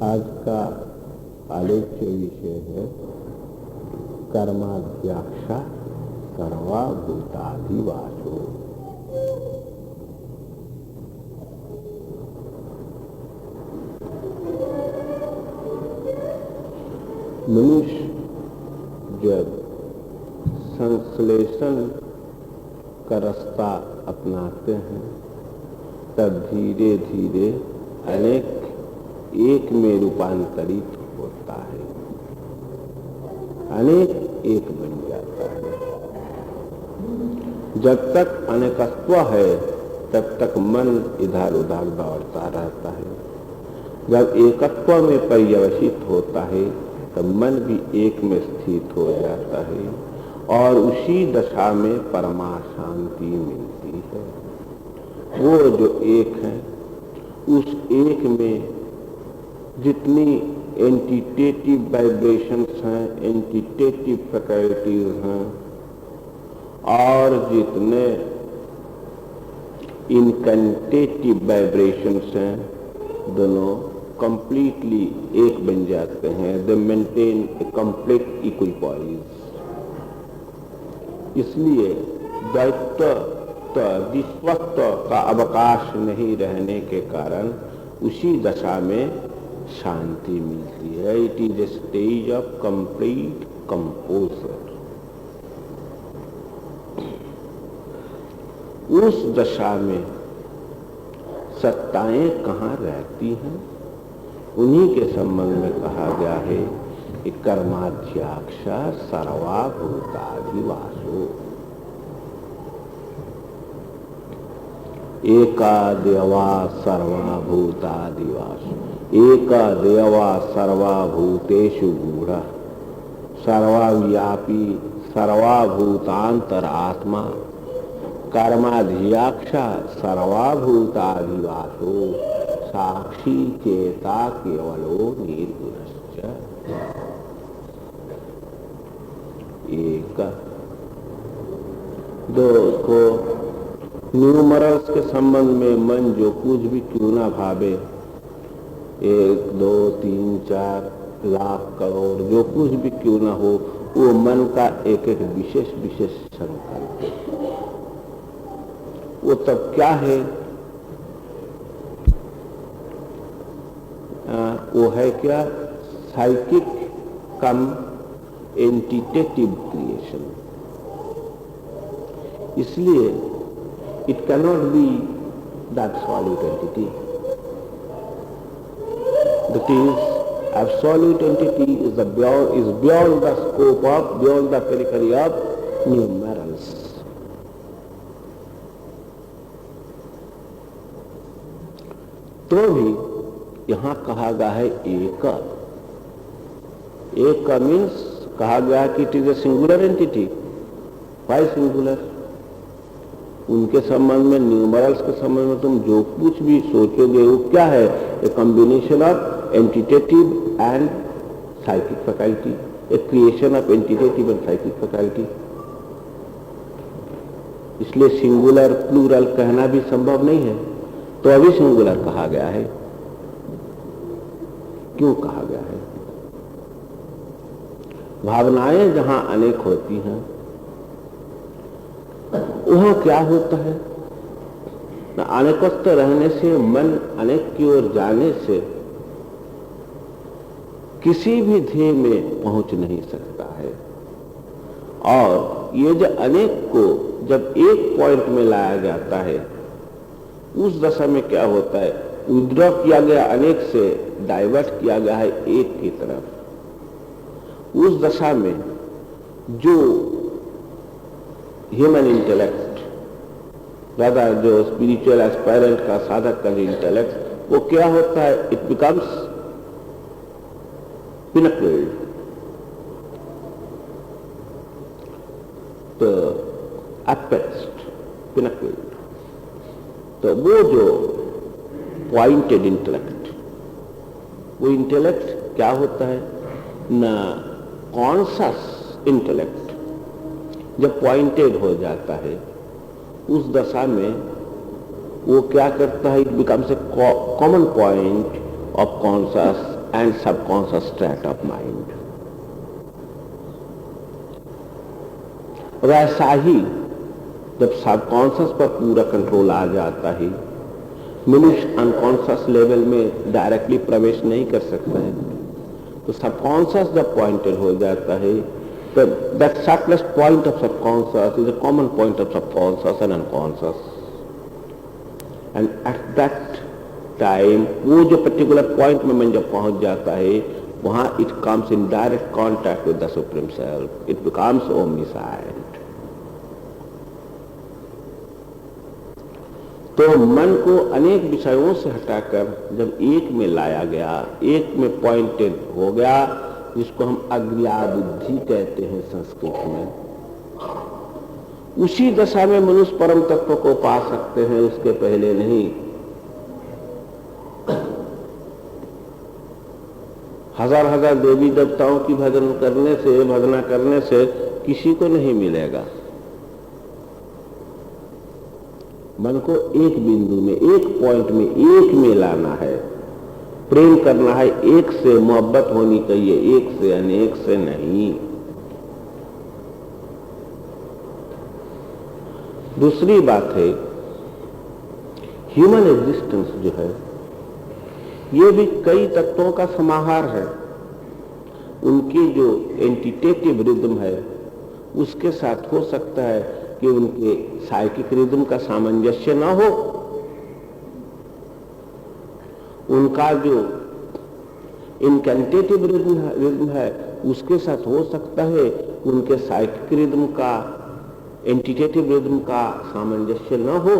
आज का आलोच्य विषय है कर्माध्यक्षा सर्वभूताधिवासो। मनुष्य जब संश्लेषण का रास्ता अपनाते हैं तब धीरे धीरे अनेक एक में रूपांतरित होता है, अनेक एक बन जाता है। जब तक अनेकत्व है तब तक मन इधर उधर दौड़ता रहता है। जब एकत्व में पर्यवसित होता है तब मन भी एक में स्थित हो जाता है और उसी दशा में परमा शांति मिलती है। वो जो एक है उस एक में जितनी एंटिटेटिव वाइब्रेशंस हैं, एंटिटेटिव फैकल्टीज हैं और जितने इनकंटेटिव वाइब्रेशंस हैं, दोनों कंप्लीटली एक बन जाते हैं। They maintain a complete equipoise. इसलिए द्वैत्व विश्वत्व का अवकाश नहीं रहने के कारण उसी दशा में शांति मिलती है। It is a stage of complete composer. उस दशा में सत्ताएं कहाँ रहती हैं, उन्हीं के संबंध में कहा गया है कि कर्माध्यक्षा सर्वभूताधिवासो। एका देवा सर्वभूताधिवासो। एका देवा सर्वभूतेषु गूढ़ः सर्वव्यापी सर्वभूतांतरात्मा कर्माध्यक्षा सर्वभूताधिवासो साक्षी चेता केवलो निर्गुणश्च। एक दो को न्यूमरल्स के संबंध में मन जो कुछ भी क्यों ना भावे, 1, 2, 3, 4 लाख करोड़ जो कुछ भी क्यों ना हो, वो मन का एक एक विशेष विशेष संकल्प। वो तब क्या है? वो है क्या? साइकिक कम एंटिटेटिव क्रिएशन। इसलिए it cannot be that solid entity. That is, absolute entity is beyond the scope of, beyond the periphery of numerals. तो भी यहाँ कहा गया है एक। एक का मीन्स कहा गया कि it is a singular entity. Why singular? उनके संबंध में, न्यूमरल्स के संबंध में तुम जो कुछ भी सोचोगे वो क्या है? A combination of entitative and psychic faculty, a creation of entitative and psychic faculty. इसलिए सिंगुलर प्लूरल कहना भी संभव नहीं है, तो अभी सिंगुलर कहा गया है। क्यों कहा गया है? भावनाएं जहां अनेक होती हैं वहां क्या होता है? अनेकत्व रहने से, मन अनेक की ओर जाने से किसी भी ध्येय में पहुंच नहीं सकता है। और ये जो अनेक को जब एक पॉइंट में लाया जाता है, उस दशा में क्या होता है? विड्रॉ किया गया अनेक से डाइवर्ट किया गया है एक की तरफ। उस दशा में जो ह्यूमन इंटेलेक्ट, ज्यादा जो स्पिरिचुअल एस्पायरेंट का साधक का इंटेलेक्ट, वो क्या होता है? It becomes pinnacled. तो एपेक्स्ड, पिनकल्ड। तो वो जो पॉइंटेड इंटेलेक्ट, वो इंटेलेक्ट क्या होता है? ना कॉन्शस इंटेलेक्ट जब पॉइंटेड हो जाता है, उस दशा में वो क्या करता है? It becomes a common point of conscious and subconscious state of mind. वैसा ही जब सबकॉन्शियस पर पूरा कंट्रोल आ जाता है, मनुष्य अनकॉन्शियस लेवल में डायरेक्टली प्रवेश नहीं कर सकता है, तो सबकॉन्शियस जब पॉइंटेड हो जाता है, तो that subtlest point of subconscious is a common point of subconscious and unconscious, and at that time वो जो पर्टिकुलर पॉइंट में मन जब पहुंच जाता है, वहां it comes in direct contact with the supreme self, it becomes omniscient. तो मन को अनेक विषयों से हटाकर जब एक में लाया गया, एक में पॉइंटेड हो गया, जिसको हम अज्ञा बुद्धि कहते हैं संस्कृत में, उसी दशा में मनुष्य परम तत्व को पा सकते हैं, उसके पहले नहीं। हजार हजार देवी देवताओं की भजना करने से किसी को नहीं मिलेगा। मन को एक बिंदु में, एक पॉइंट में, एक में लाना है, प्रेम करना है, एक से मोहब्बत होनी चाहिए, एक से, अनेक से नहीं। दूसरी बात है, ह्यूमन एग्जिस्टेंस जो है, ये भी कई तत्वों का समाहार है। उनकी जो एंटिटेटिव रिदम है, उसके साथ हो सकता है कि उनके साइकिक रिदम का सामंजस्य ना हो, उनका जो इनकैंटेटिव रिदम है उसके साथ हो सकता है उनके साइकिक रिदम का, एंटिटेटिव रिदम का सामंजस्य न हो।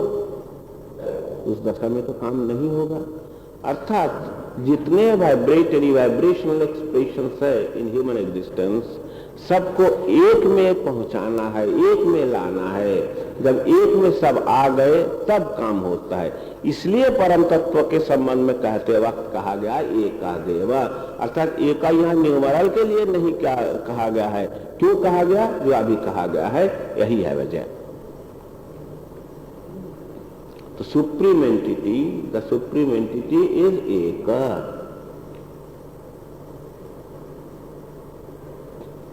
उस दशा में तो काम नहीं होगा। अर्थात जितने वाइब्रेशनल एक्सप्रेशंस है इन ह्यूमन एग्जिस्टेंस, सबको एक में पहुंचाना है, एक में लाना है। जब एक में सब आ गए तब काम होता है। इसलिए परम तत्व के संबंध में कहते वक्त कहा गया एका देव, अर्थात एका यहाँ न्यूमरल के लिए नहीं क्या कहा गया है। क्यों कहा गया? जो अभी कहा गया है, यही है वजह। तो supreme entity, the supreme entity is एका।